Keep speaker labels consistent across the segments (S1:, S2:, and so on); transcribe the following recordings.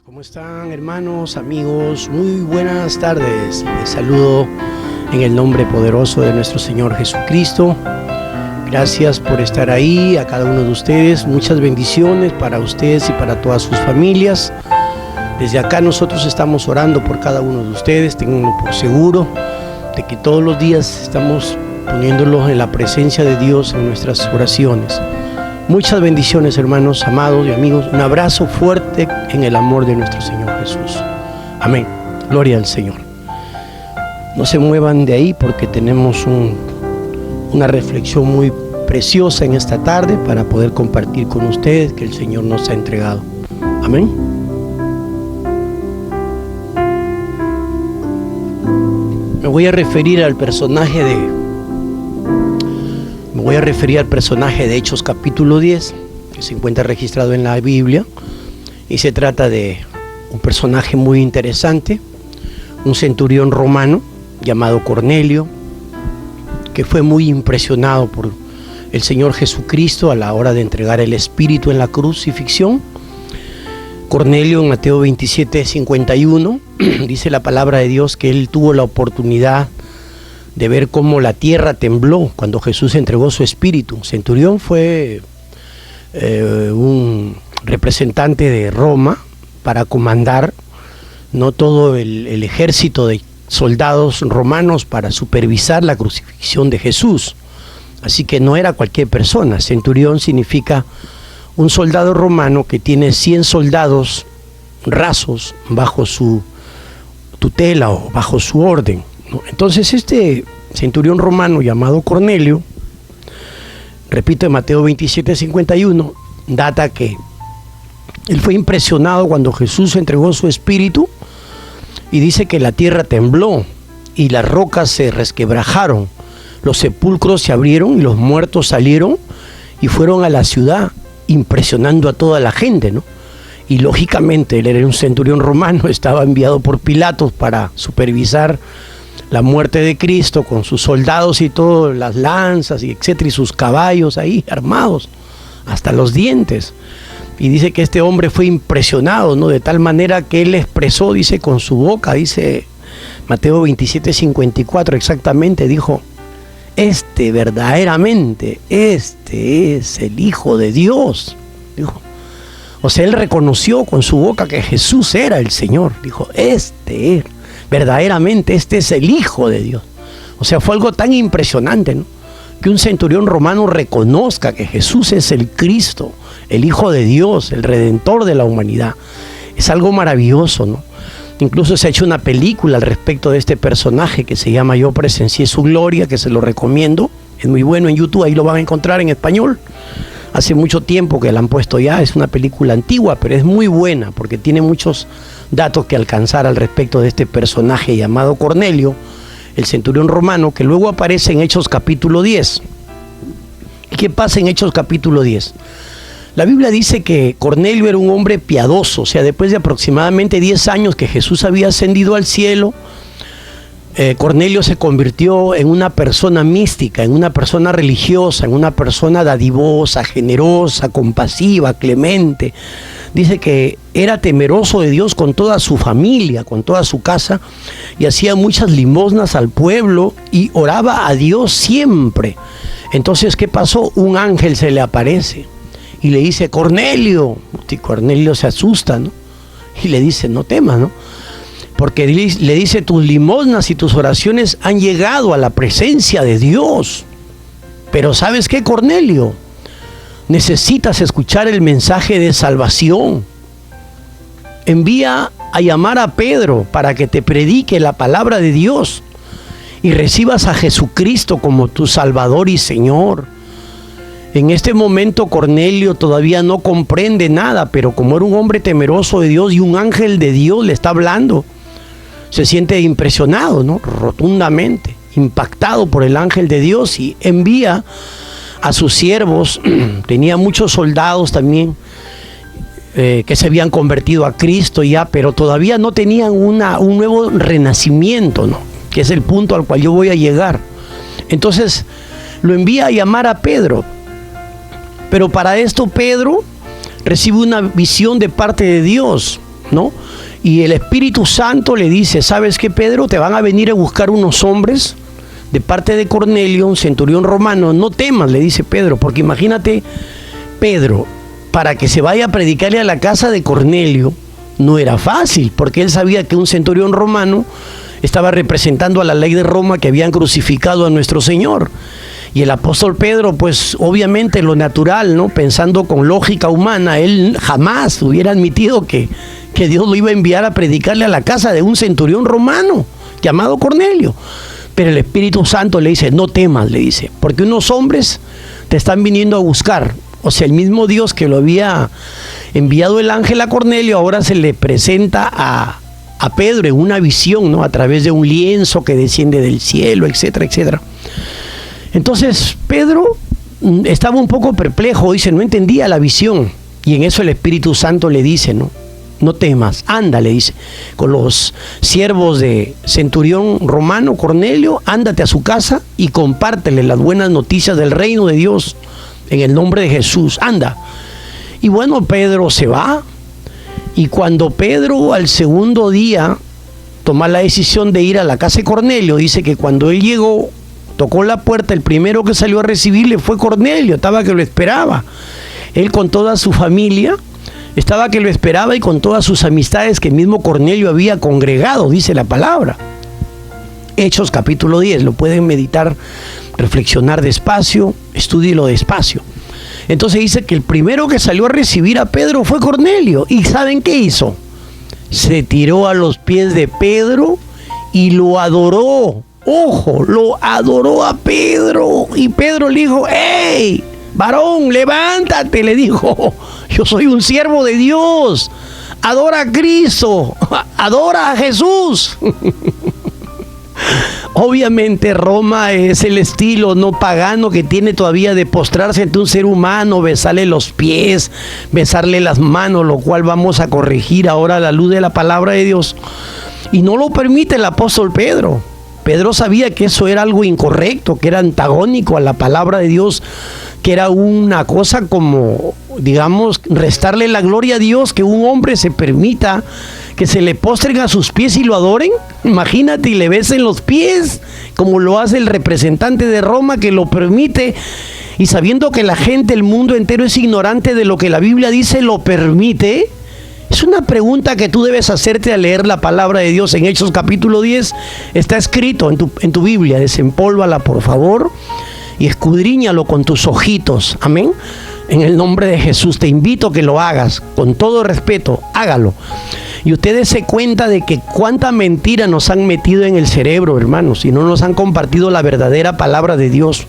S1: ¿Cómo están, hermanos, amigos? Muy buenas tardes. Les saludo en el nombre poderoso de nuestro Señor Jesucristo. Gracias por estar ahí, a cada uno de ustedes. Muchas bendiciones para ustedes y para todas sus familias. Desde acá nosotros estamos orando por cada uno de ustedes. Ténganlo por seguro de que todos los días estamos poniéndolos en la presencia de Dios en nuestras oraciones. Muchas bendiciones, hermanos, amados y amigos. Un abrazo fuerte en el amor de nuestro Señor Jesús. Amén. Gloria al Señor. No se muevan de ahí porque tenemos una reflexión muy preciosa en esta tarde para poder compartir con ustedes que el Señor nos ha entregado. Amén. Me voy a referir al personaje de Hechos capítulo 10, que se encuentra registrado en la Biblia, y se trata de un personaje muy interesante, un centurión romano llamado Cornelio, que fue muy impresionado por el Señor Jesucristo a la hora de entregar el Espíritu en la crucifixión. Cornelio, en Mateo 27:51, dice la palabra de Dios que él tuvo la oportunidad de ver cómo la tierra tembló cuando Jesús entregó su espíritu. Centurión fue un representante de Roma para comandar no todo el ejército de soldados romanos para supervisar la crucifixión de Jesús. Así que no era cualquier persona. Centurión significa un soldado romano que tiene 100 soldados rasos bajo su tutela o bajo su orden. Entonces este centurión romano llamado Cornelio, repito, en Mateo 27:51, data que él fue impresionado cuando Jesús entregó su espíritu, y dice que la tierra tembló y las rocas se resquebrajaron, los sepulcros se abrieron y los muertos salieron y fueron a la ciudad, impresionando a toda la gente, ¿no? Y lógicamente él era un centurión romano, estaba enviado por Pilatos para supervisar la muerte de Cristo con sus soldados y todo, las lanzas y etcétera, y sus caballos ahí armados hasta los dientes. Y dice que este hombre fue impresionado, ¿no? De tal manera que él expresó, dice, con su boca, dice Mateo 27:54 exactamente, dijo: verdaderamente, este es el Hijo de Dios, dijo. O sea, él reconoció con su boca que Jesús era el Señor. Dijo, verdaderamente, este es el Hijo de Dios. O sea, fue algo tan impresionante, ¿no? Que un centurión romano reconozca que Jesús es el Cristo, el Hijo de Dios, el Redentor de la humanidad. Es algo maravilloso, ¿no? Incluso se ha hecho una película al respecto de este personaje que se llama Yo presencié su gloria, que se lo recomiendo. Es muy bueno en YouTube, ahí lo van a encontrar en español. Hace mucho tiempo que la han puesto ya, es una película antigua, pero es muy buena porque tiene muchos datos que alcanzar al respecto de este personaje llamado Cornelio, el centurión romano, que luego aparece en Hechos capítulo 10. ¿Y qué pasa en Hechos capítulo 10? La Biblia dice que Cornelio era un hombre piadoso, o sea, después de aproximadamente 10 años que Jesús había ascendido al cielo, Cornelio se convirtió en una persona mística, en una persona religiosa, en una persona dadivosa, generosa, compasiva, clemente. Dice que era temeroso de Dios con toda su familia, con toda su casa, y hacía muchas limosnas al pueblo y oraba a Dios siempre. Entonces, ¿qué pasó? Un ángel se le aparece y le dice, Cornelio. Y Cornelio se asusta, ¿no? Y le dice, no temas, ¿no? Porque le dice, tus limosnas y tus oraciones han llegado a la presencia de Dios. Pero ¿sabes qué, Cornelio? Necesitas escuchar el mensaje de salvación. Envía a llamar a Pedro para que te predique la palabra de Dios y recibas a Jesucristo como tu Salvador y Señor. En este momento Cornelio todavía no comprende nada, pero como era un hombre temeroso de Dios y un ángel de Dios le está hablando, se siente impresionado, ¿no? Rotundamente, impactado por el ángel de Dios, y envía a sus siervos. Tenía muchos soldados también que se habían convertido a Cristo ya, pero todavía no tenían un nuevo renacimiento, ¿no? Que es el punto al cual yo voy a llegar. Entonces lo envía a llamar a Pedro, pero para esto Pedro recibe una visión de parte de Dios. ¿no? Y el Espíritu Santo le dice, ¿sabes qué, Pedro? Te van a venir a buscar unos hombres de parte de Cornelio, un centurión romano. No temas, le dice Pedro, porque imagínate, Pedro, para que se vaya a predicarle a la casa de Cornelio, no era fácil, porque él sabía que un centurión romano estaba representando a la ley de Roma, que habían crucificado a nuestro Señor. Y el apóstol Pedro, pues obviamente lo natural, ¿no? Pensando con lógica humana, él jamás hubiera admitido que Dios lo iba a enviar a predicarle a la casa de un centurión romano llamado Cornelio. Pero el Espíritu Santo le dice, no temas, le dice, porque unos hombres te están viniendo a buscar. O sea, el mismo Dios que lo había enviado el ángel a Cornelio, ahora se le presenta a Pedro en una visión, ¿no? A través de un lienzo que desciende del cielo, etcétera, etcétera. Entonces Pedro estaba un poco perplejo, dice, no entendía la visión. Y en eso el Espíritu Santo le dice, no temas, anda, le dice, con los siervos de centurión romano Cornelio, ándate a su casa y compártele las buenas noticias del reino de Dios en el nombre de Jesús, anda. Y bueno, Pedro se va, y cuando Pedro al segundo día toma la decisión de ir a la casa de Cornelio, dice que cuando él llegó, tocó la puerta, el primero que salió a recibirle fue Cornelio, estaba que lo esperaba. Él con toda su familia estaba que lo esperaba y con todas sus amistades que el mismo Cornelio había congregado, dice la palabra. Hechos capítulo 10, lo pueden meditar, reflexionar despacio, estúdielo despacio. Entonces dice que el primero que salió a recibir a Pedro fue Cornelio. ¿Y saben qué hizo? Se tiró a los pies de Pedro y lo adoró. Ojo, lo adoró a Pedro. Y Pedro le dijo, ¡hey, varón, levántate! Le dijo, yo soy un siervo de Dios. Adora a Cristo, adora a Jesús. Obviamente Roma es el estilo no pagano que tiene todavía de postrarse ante un ser humano, besarle los pies, besarle las manos, lo cual vamos a corregir ahora a la luz de la palabra de Dios. Y no lo permite el apóstol Pedro. Pedro sabía que eso era algo incorrecto, que era antagónico a la palabra de Dios, que era una cosa como, digamos, restarle la gloria a Dios, que un hombre se permita que se le postren a sus pies y lo adoren. Imagínate, y le besen los pies, como lo hace el representante de Roma, que lo permite, y sabiendo que la gente, el mundo entero es ignorante de lo que la Biblia dice, lo permite. Es una pregunta que tú debes hacerte al leer la palabra de Dios en Hechos capítulo 10. Está escrito en tu Biblia, desempólvala por favor y escudriñalo con tus ojitos, amén. En el nombre de Jesús te invito a que lo hagas, con todo respeto, hágalo. Y ustedes se cuenta de que cuánta mentira nos han metido en el cerebro, hermanos, y no nos han compartido la verdadera palabra de Dios.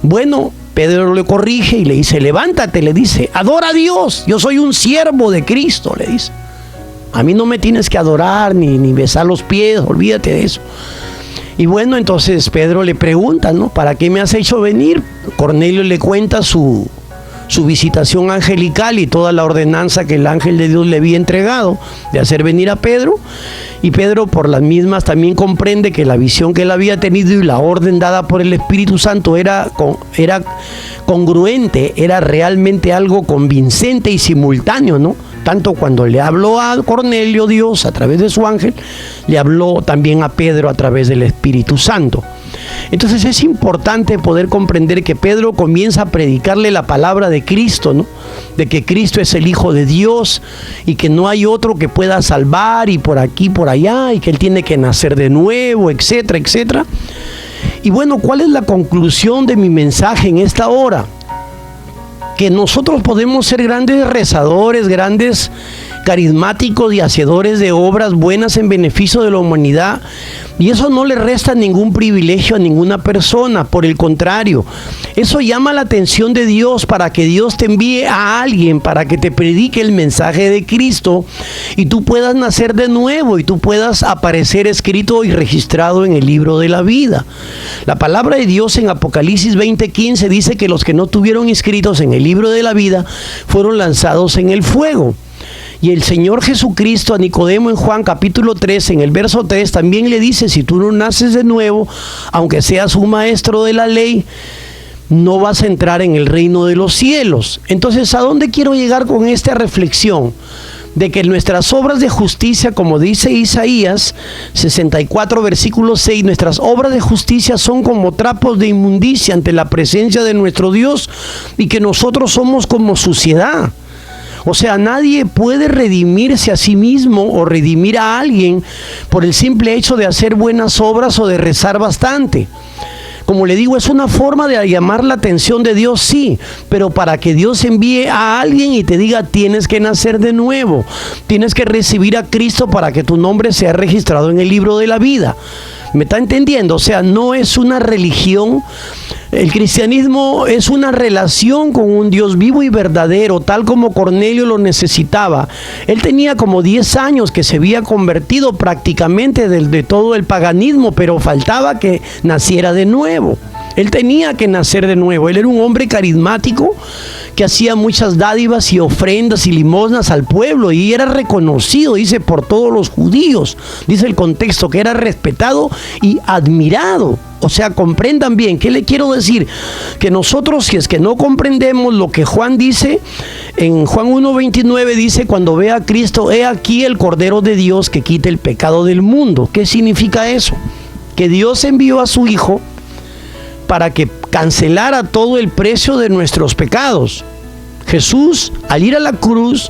S1: Bueno, Pedro le corrige y le dice, levántate, le dice, adora a Dios, yo soy un siervo de Cristo, le dice. A mí no me tienes que adorar ni besar los pies, olvídate de eso. Y bueno, entonces Pedro le pregunta, ¿no? ¿Para qué me has hecho venir? Cornelio le cuenta su visitación angelical y toda la ordenanza que el ángel de Dios le había entregado de hacer venir a Pedro. Y Pedro por las mismas también comprende que la visión que él había tenido y la orden dada por el Espíritu Santo era congruente, era realmente algo convincente y simultáneo, ¿no? Tanto cuando le habló a Cornelio Dios a través de su ángel, le habló también a Pedro a través del Espíritu Santo. Entonces es importante poder comprender que Pedro comienza a predicarle la palabra de Cristo, ¿no? De que Cristo es el Hijo de Dios y que no hay otro que pueda salvar, y por aquí, por allá, y que Él tiene que nacer de nuevo, etcétera, etcétera. Y bueno, ¿cuál es la conclusión de mi mensaje en esta hora? Que nosotros podemos ser grandes rezadores, grandes carismáticos y hacedores de obras buenas en beneficio de la humanidad, y eso no le resta ningún privilegio a ninguna persona. Por el contrario, eso llama la atención de Dios para que Dios te envíe a alguien para que te predique el mensaje de Cristo y tú puedas nacer de nuevo y tú puedas aparecer escrito y registrado en el libro de la vida. La palabra de Dios en Apocalipsis 20:15 dice que los que no tuvieron inscritos en el libro de la vida fueron lanzados en el fuego. Y el Señor Jesucristo a Nicodemo en Juan capítulo 3, en el verso 3, también le dice, si tú no naces de nuevo, aunque seas un maestro de la ley, no vas a entrar en el reino de los cielos. Entonces, ¿a dónde quiero llegar con esta reflexión? de que nuestras obras de justicia, como dice Isaías 64, versículo 6, nuestras obras de justicia son como trapos de inmundicia ante la presencia de nuestro Dios, y que nosotros somos como suciedad. O sea, nadie puede redimirse a sí mismo o redimir a alguien por el simple hecho de hacer buenas obras o de rezar bastante. Como le digo, es una forma de llamar la atención de Dios, sí, pero para que Dios envíe a alguien y te diga, tienes que nacer de nuevo, tienes que recibir a Cristo para que tu nombre sea registrado en el libro de la vida. ¿Me está entendiendo? O sea, no es una religión. El cristianismo es una relación con un Dios vivo y verdadero, tal como Cornelio lo necesitaba. Él tenía como 10 años que se había convertido prácticamente de todo el paganismo, pero faltaba que naciera de nuevo. Él tenía que nacer de nuevo. Él era un hombre carismático que hacía muchas dádivas y ofrendas y limosnas al pueblo, y era reconocido, dice, por todos los judíos. Dice el contexto que era respetado y admirado. O sea, comprendan bien, ¿qué le quiero decir? Que nosotros, si es que no comprendemos lo que Juan dice, en Juan 1:29 dice, cuando ve a Cristo, he aquí el Cordero de Dios que quita el pecado del mundo. ¿Qué significa eso? Que Dios envió a su Hijo para que cancelara todo el precio de nuestros pecados. Jesús, al ir a la cruz,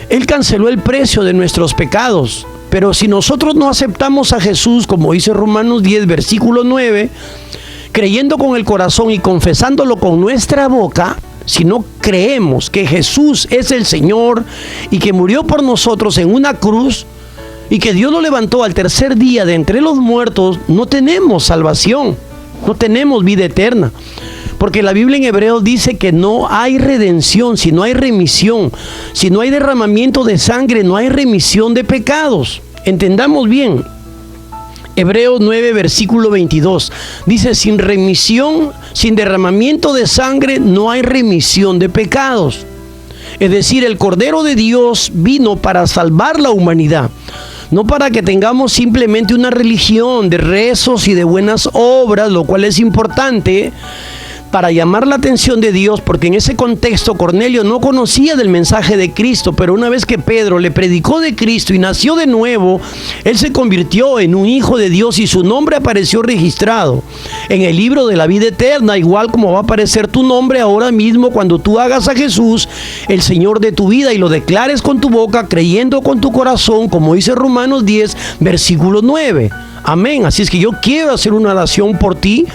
S1: Él canceló el precio de nuestros pecados. Pero si nosotros no aceptamos a Jesús, como dice Romanos 10, versículo 9, creyendo con el corazón y confesándolo con nuestra boca, si no creemos que Jesús es el Señor y que murió por nosotros en una cruz y que Dios lo levantó al tercer día de entre los muertos, no tenemos salvación. No tenemos vida eterna, porque la Biblia en Hebreos dice que no hay redención, si no hay remisión, si no hay derramamiento de sangre, no hay remisión de pecados. Entendamos bien, Hebreos 9, versículo 22, dice, sin remisión, sin derramamiento de sangre, no hay remisión de pecados. Es decir, el Cordero de Dios vino para salvar la humanidad. No para que tengamos simplemente una religión de rezos y de buenas obras, lo cual es importante para llamar la atención de Dios, porque en ese contexto Cornelio no conocía del mensaje de Cristo, pero una vez que Pedro le predicó de Cristo y nació de nuevo, él se convirtió en un hijo de Dios y su nombre apareció registrado en el libro de la vida eterna, igual como va a aparecer tu nombre ahora mismo cuando tú hagas a Jesús el Señor de tu vida y lo declares con tu boca, creyendo con tu corazón, como dice Romanos 10, versículo 9. Amén. Así es que yo quiero hacer una oración por ti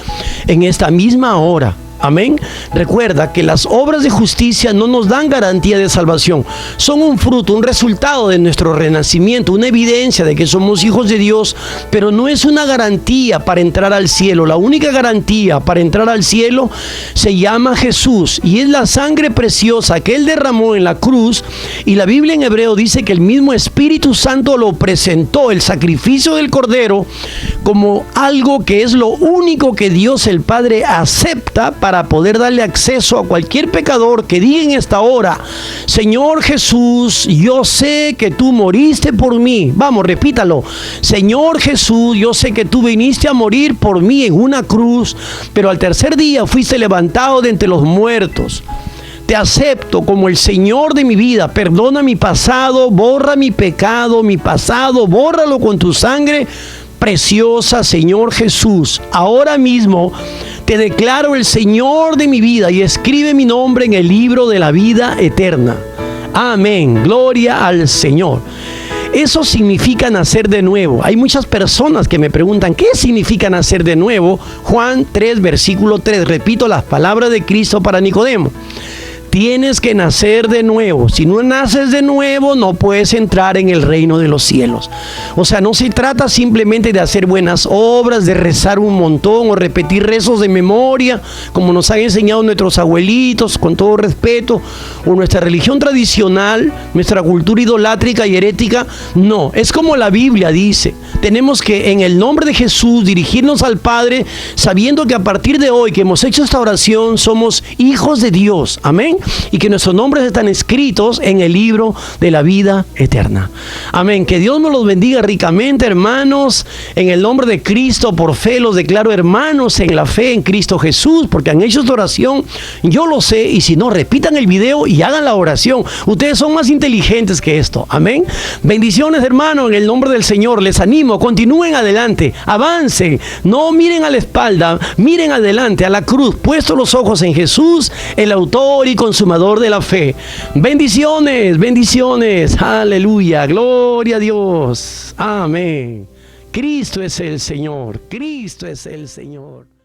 S1: en esta misma hora. Amén. Recuerda que las obras de justicia no nos dan garantía de salvación. Son un fruto, un resultado de nuestro renacimiento, una evidencia de que somos hijos de Dios, pero no es una garantía para entrar al cielo. La única garantía para entrar al cielo se llama Jesús, y es la sangre preciosa que Él derramó en la cruz. Y la Biblia en Hebreo dice que el mismo Espíritu Santo lo presentó, el sacrificio del Cordero, como algo que es lo único que Dios el Padre acepta para poder darle acceso a cualquier pecador que diga en esta hora, Señor Jesús, yo sé que tú moriste por mí. Vamos, repítalo. Señor Jesús, yo sé que tú viniste a morir por mí en una cruz, pero al tercer día fuiste levantado de entre los muertos. Te acepto como el Señor de mi vida. Perdona mi pasado, borra mi pecado, mi pasado, bórralo con tu sangre preciosa, Señor Jesús. Ahora mismo te declaro el Señor de mi vida y escribe mi nombre en el libro de la vida eterna. Amén. Gloria al Señor. Eso significa nacer de nuevo. Hay muchas personas que me preguntan, ¿qué significa nacer de nuevo? Juan 3, versículo 3. Repito las palabras de Cristo para Nicodemo. Tienes que nacer de nuevo. Si no naces de nuevo, no puedes entrar en el reino de los cielos. O sea, no se trata simplemente de hacer buenas obras, de rezar un montón o repetir rezos de memoria, como nos han enseñado nuestros abuelitos, con todo respeto, o nuestra religión tradicional, nuestra cultura idolátrica y herética. No, es como la Biblia dice. Tenemos que, en el nombre de Jesús, dirigirnos al Padre, sabiendo que a partir de hoy que hemos hecho esta oración, somos hijos de Dios. Amén. Y que nuestros nombres están escritos en el libro de la vida eterna. Amén. Que Dios nos los bendiga ricamente, hermanos. En el nombre de Cristo, por fe, los declaro hermanos en la fe en Cristo Jesús, porque han hecho esta oración. Yo lo sé, y si no, repitan el video y hagan la oración. Ustedes son más inteligentes que esto. Amén. Bendiciones, hermanos, en el nombre del Señor. Les animo, continúen adelante, avancen, no miren a la espalda, miren adelante, a la cruz, puestos los ojos en Jesús, el autor y consumador de la fe. Bendiciones, bendiciones, aleluya, gloria a Dios, amén. Cristo es el Señor, Cristo es el Señor.